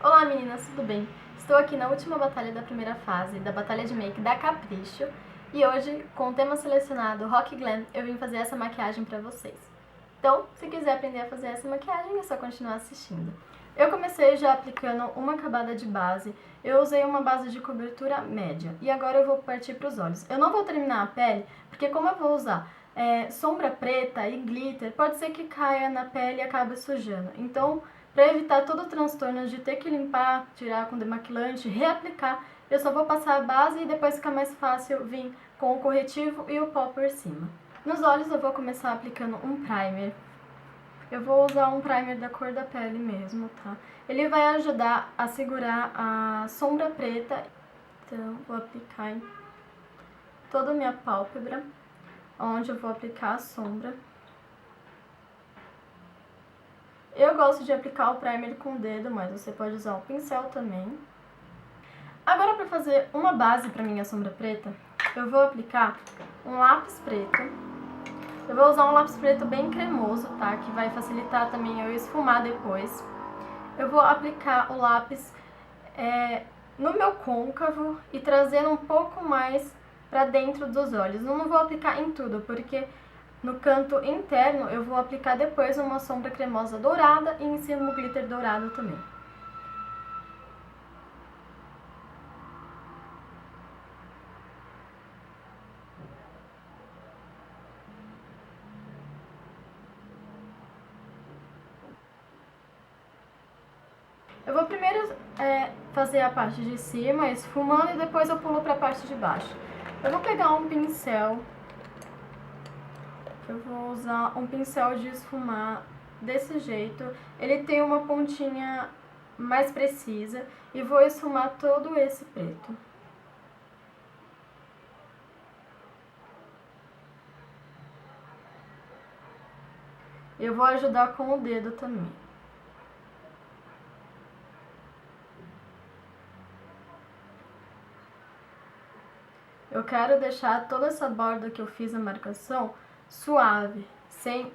Olá meninas, tudo bem? Estou aqui na última batalha da primeira fase da batalha de make da Capricho e hoje, com o tema selecionado Rock Glam, eu vim fazer essa maquiagem pra vocês. Então, se quiser aprender a fazer essa maquiagem, é só continuar assistindo. Eu comecei já aplicando uma camada de base, eu usei uma base de cobertura média e agora eu vou partir para os olhos. Eu não vou terminar a pele, porque como eu vou usar sombra preta e glitter, pode ser que caia na pele e acabe sujando. Então, para evitar todo o transtorno de ter que limpar, tirar com demaquilante, reaplicar, eu só vou passar a base e depois fica mais fácil vir com o corretivo e o pó por cima. Nos olhos eu vou começar aplicando um primer. Eu vou usar um primer da cor da pele mesmo, tá? Ele vai ajudar a segurar a sombra preta. Então, vou aplicar em toda a minha pálpebra, onde eu vou aplicar a sombra. Eu gosto de aplicar o primer com o dedo, mas você pode usar o pincel também. Agora, para fazer uma base para minha sombra preta, eu vou aplicar um lápis preto. Eu vou usar um lápis preto bem cremoso, tá? Que vai facilitar também eu esfumar depois. Eu vou aplicar o lápis no meu côncavo e trazendo um pouco mais para dentro dos olhos. Não vou aplicar em tudo, porque no canto interno eu vou aplicar depois uma sombra cremosa dourada e em cima um glitter dourado também. Eu vou primeiro fazer a parte de cima, esfumando, e depois eu pulo para a parte de baixo. Eu vou pegar um pincel, eu vou usar um pincel de esfumar desse jeito. Ele tem uma pontinha mais precisa e vou esfumar todo esse preto. Eu vou ajudar com o dedo também. Eu quero deixar toda essa borda que eu fiz a marcação suave, sem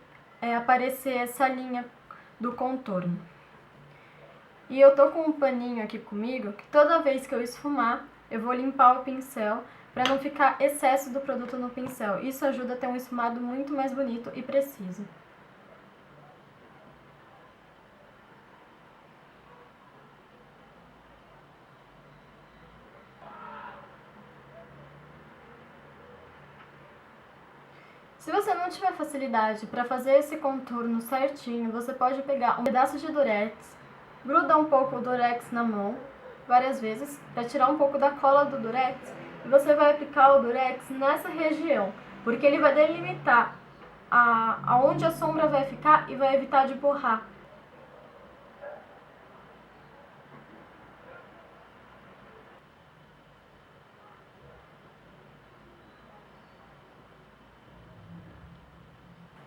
aparecer essa linha do contorno. E eu tô com um paninho aqui comigo, que toda vez que eu esfumar, eu vou limpar o pincel para não ficar excesso do produto no pincel. Isso ajuda a ter um esfumado muito mais bonito e preciso. Se você não tiver facilidade para fazer esse contorno certinho, você pode pegar um pedaço de durex, gruda um pouco o durex na mão, várias vezes, para tirar um pouco da cola do durex, e você vai aplicar o durex nessa região, porque ele vai delimitar aonde a sombra vai ficar e vai evitar de borrar.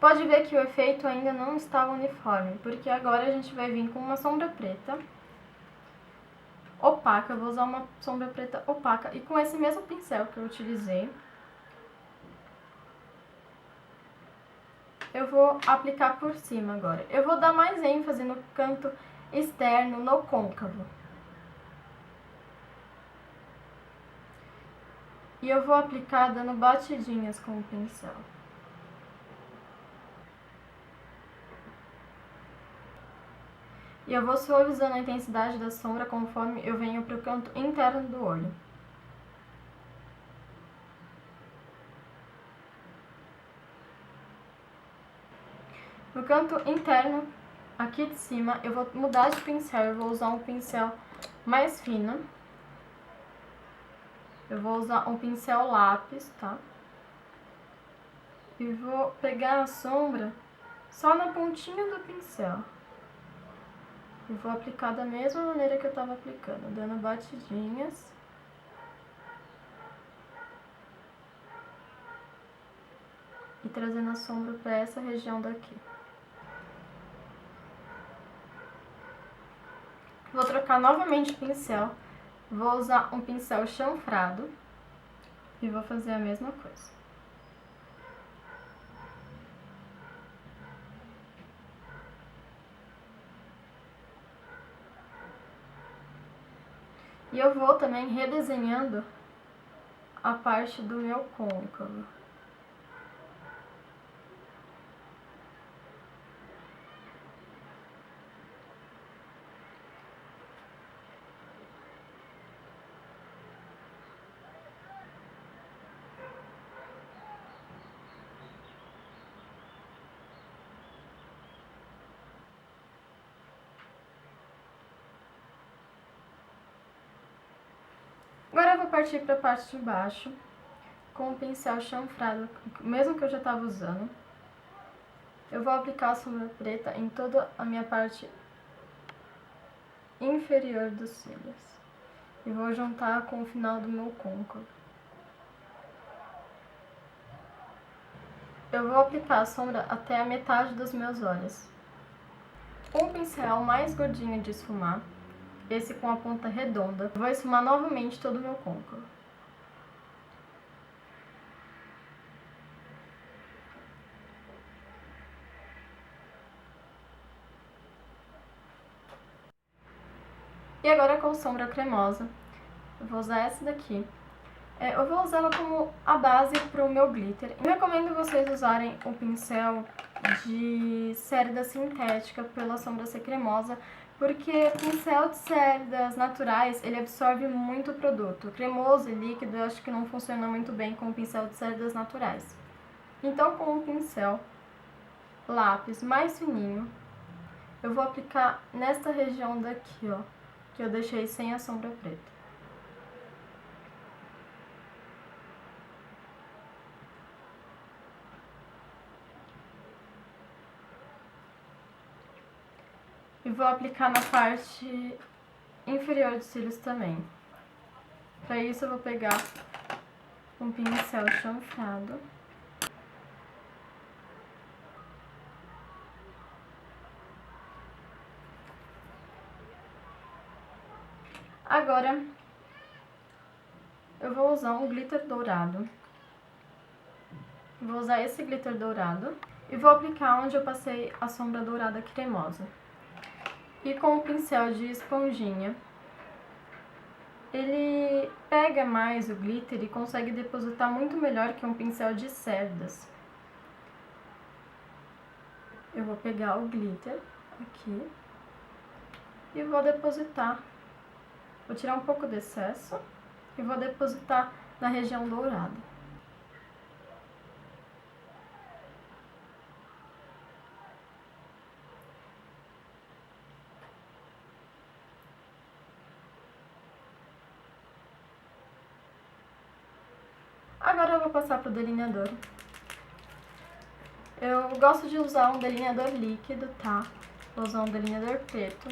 Pode ver que o efeito ainda não está uniforme, porque agora a gente vai vir com uma sombra preta opaca. Eu vou usar uma sombra preta opaca e com esse mesmo pincel que eu utilizei, eu vou aplicar por cima agora. Eu vou dar mais ênfase no canto externo, no côncavo. E eu vou aplicar dando batidinhas com o pincel. E eu vou suavizando a intensidade da sombra conforme eu venho para o canto interno do olho. No canto interno, aqui de cima, eu vou mudar de pincel, eu vou usar um pincel mais fino. Eu vou usar um pincel lápis, tá? E vou pegar a sombra só na pontinha do pincel. E vou aplicar da mesma maneira que eu estava aplicando, dando batidinhas. E trazendo a sombra para essa região daqui. Vou trocar novamente o pincel. Vou usar um pincel chanfrado. E vou fazer a mesma coisa. E eu vou também redesenhando a parte do meu côncavo. Agora eu vou partir para a parte de baixo, com o pincel chanfrado, mesmo que eu já estava usando. Eu vou aplicar a sombra preta em toda a minha parte inferior dos cílios. E vou juntar com o final do meu côncavo. Eu vou aplicar a sombra até a metade dos meus olhos. Um pincel mais gordinho de esfumar, esse com a ponta redonda, vou esfumar novamente todo o meu côncavo. E agora com sombra cremosa, eu vou usar essa daqui. Eu vou usá-la como a base para o meu glitter. Eu recomendo vocês usarem o pincel de cerda sintética pela sombra ser cremosa, porque pincel de cerdas naturais, ele absorve muito o produto. Cremoso e líquido eu acho que não funciona muito bem com o pincel de cerdas naturais. Então com o pincel lápis mais fininho, eu vou aplicar nesta região daqui, ó, que eu deixei sem a sombra preta. E vou aplicar na parte inferior dos cílios também. Para isso eu vou pegar um pincel chanfrado. Agora eu vou usar um glitter dourado. Vou usar esse glitter dourado e vou aplicar onde eu passei a sombra dourada cremosa. E com o pincel de esponjinha, ele pega mais o glitter e consegue depositar muito melhor que um pincel de cerdas. Eu vou pegar o glitter aqui e vou depositar. Vou tirar um pouco do excesso e vou depositar na região dourada. Agora eu vou passar pro delineador. Eu gosto de usar um delineador líquido, tá? Vou usar um delineador preto.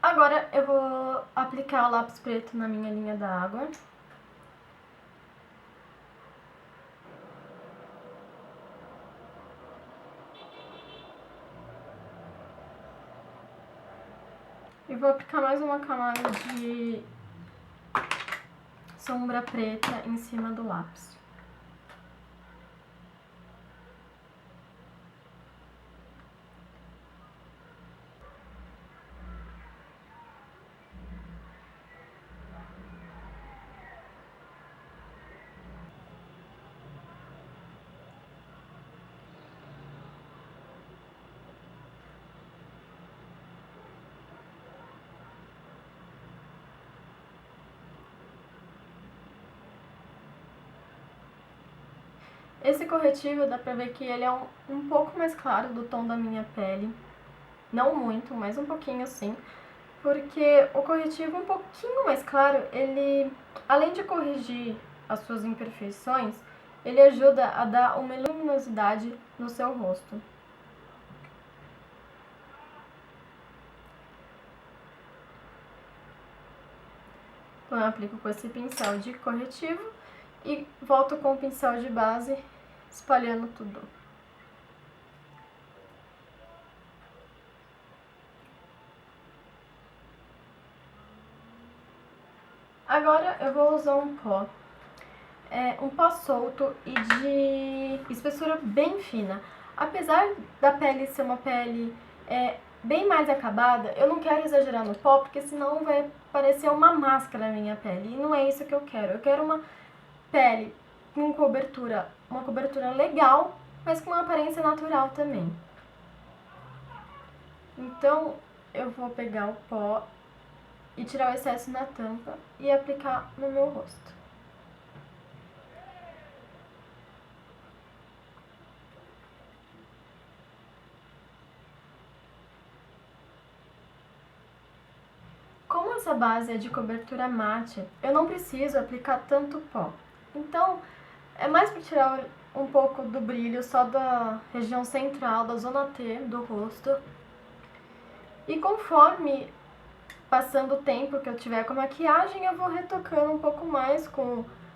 Agora eu vou aplicar o lápis preto na minha linha d'água. E vou aplicar mais uma camada de sombra preta em cima do lápis. Esse corretivo dá pra ver que ele é um pouco mais claro do tom da minha pele. Não muito, mas um pouquinho sim. Porque o corretivo um pouquinho mais claro, ele, além de corrigir as suas imperfeições, ele ajuda a dar uma luminosidade no seu rosto. Então eu aplico com esse pincel de corretivo E volto com o pincel de base, espalhando tudo. Agora eu vou usar um pó. Um pó solto e de espessura bem fina. Apesar da pele ser uma pele bem mais acabada, eu não quero exagerar no pó, porque senão vai parecer uma máscara na minha pele. E não é isso que eu quero. Eu quero uma pele com cobertura, uma cobertura legal, mas com uma aparência natural também. Então eu vou pegar o pó e tirar o excesso na tampa e aplicar no meu rosto. Como essa base é de cobertura mate, eu não preciso aplicar tanto pó. Então, é mais para tirar um pouco do brilho só da região central, da zona T do rosto. E conforme passando o tempo que eu tiver com a maquiagem, eu vou retocando um pouco mais,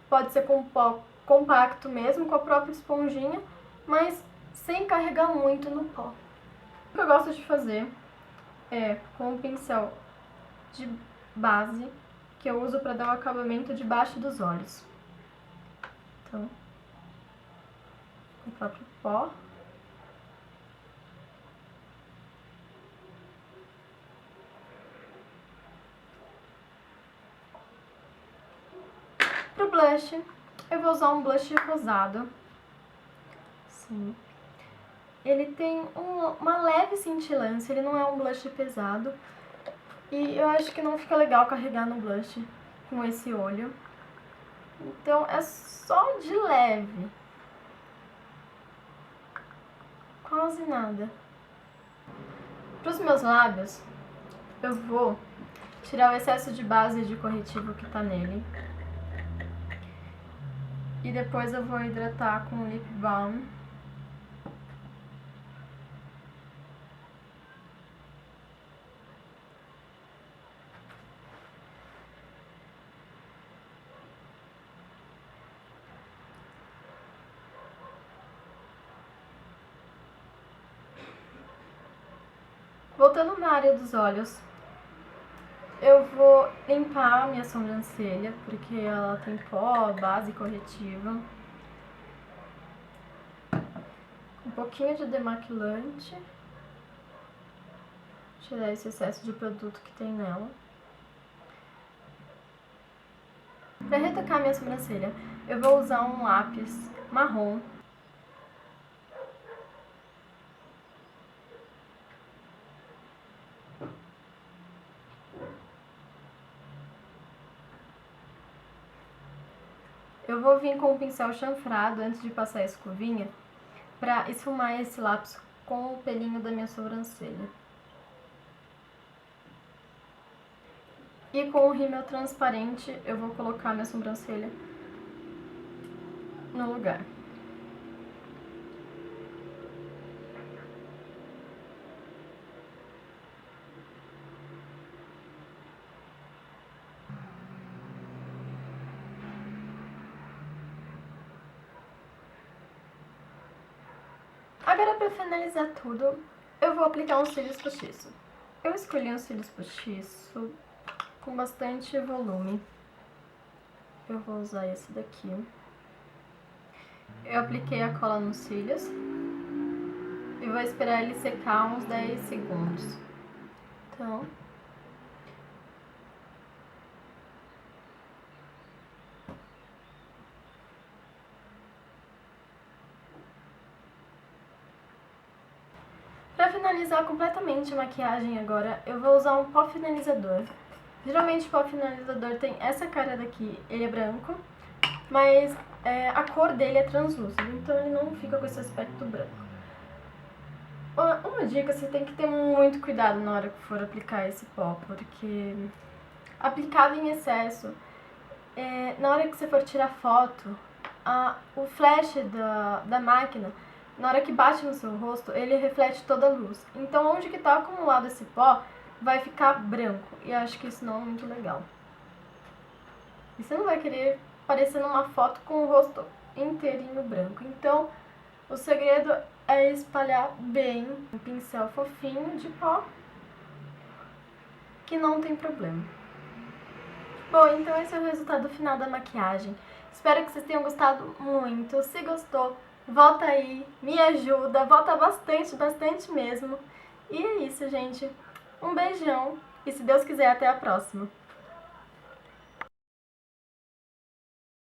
pode ser com pó compacto mesmo, com a própria esponjinha, mas sem carregar muito no pó. O que eu gosto de fazer é com o pincel de base, que eu uso para dar um acabamento debaixo dos olhos. Então, com o próprio pó. Pro blush, eu vou usar um blush rosado. Sim. Ele tem uma leve cintilância, ele não é um blush pesado. E eu acho que não fica legal carregar no blush com esse olho. Então é só de leve. Quase nada. Para os meus lábios, eu vou tirar o excesso de base de corretivo que tá nele. E depois eu vou hidratar com o lip balm. Voltando na área dos olhos, eu vou limpar a minha sobrancelha, porque ela tem pó, base corretiva. Um pouquinho de demaquilante. Tirar esse excesso de produto que tem nela. Para retocar minha sobrancelha, eu vou usar um lápis marrom. Eu vou vir com o pincel chanfrado antes de passar a escovinha para esfumar esse lápis com o pelinho da minha sobrancelha. E com o rímel transparente eu vou colocar minha sobrancelha no lugar. Agora, para finalizar tudo, eu vou aplicar uns cílios postiço. Eu escolhi uns cílios postiço com bastante volume. Eu vou usar esse daqui. Eu apliquei a cola nos cílios e vou esperar ele secar uns 10 segundos. Então, para finalizar completamente a maquiagem agora, eu vou usar um pó finalizador. Geralmente o pó finalizador tem essa cara daqui, ele é branco, mas a cor dele é translúcido, então ele não fica com esse aspecto branco. Uma dica, você tem que ter muito cuidado na hora que for aplicar esse pó, porque aplicado em excesso, na hora que você for tirar foto, o flash da máquina, na hora que bate no seu rosto, ele reflete toda a luz. Então, onde que tá acumulado esse pó, vai ficar branco. E eu acho que isso não é muito legal. E você não vai querer parecendo uma foto com o rosto inteirinho branco. Então, o segredo é espalhar bem um pincel fofinho de pó, que não tem problema. Bom, então esse é o resultado final da maquiagem. Espero que vocês tenham gostado muito. Se gostou, volta aí, me ajuda, volta bastante, bastante mesmo. E é isso, gente. Um beijão e, se Deus quiser, até a próxima.